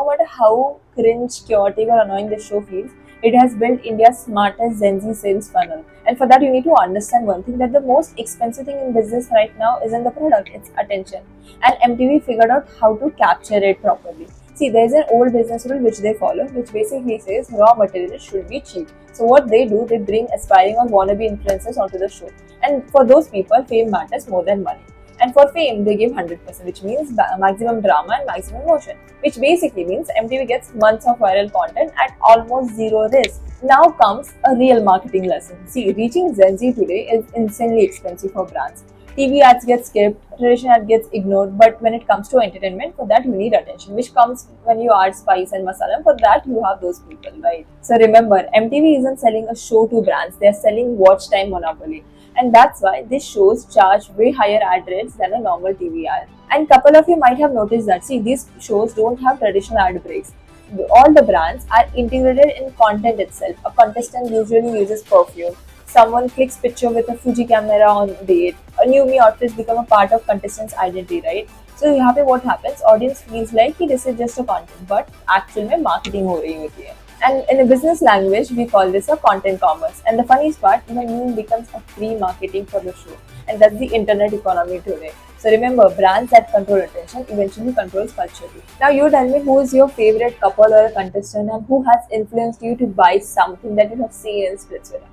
matter how cringe, chaotic, or annoying the show feels, it has built India's smartest Gen Z sales funnel. And for that, you need to understand one thing, that the most expensive thing in business right now isn't the product, it's attention. And MTV figured out how to capture it properly. See, there's an old business rule which they follow, which basically says raw materials should be cheap. So what they do, they bring aspiring or wannabe influencers onto the show. And for those people, fame matters more than money. And for fame, they give 100%, which means maximum drama and maximum motion, which basically means MTV gets months of viral content at almost zero risk. Now comes a real marketing lesson. See, reaching Gen Z today is insanely expensive for brands. TV ads get skipped, traditional ad gets ignored, but when it comes to entertainment, for that you need attention, which comes when you add spice and masala, and for that you have those people, right? So remember, MTV isn't selling a show to brands, they're selling watch time monopoly. And that's why these shows charge way higher ad rates than a normal TV ad. And couple of you might have noticed that, see, these shows don't have traditional ad breaks. All the brands are integrated in content itself. A contestant usually uses perfume. Someone clicks picture with a Fuji camera on date. A new me outfits become a part of contestant's identity, right? So यहाँ पे what happens? Audience feels like कि this is just a content, but actual में marketing हो रही होती है. And in a business language, we call this a content commerce. And the funniest part, the meme becomes a free marketing for the show. And that's the internet economy today. So remember, brands that control attention eventually controls culture too. Now you tell me, who is your favorite couple or a contestant, and who has influenced you to buy something that you have seen in Splitsvilla?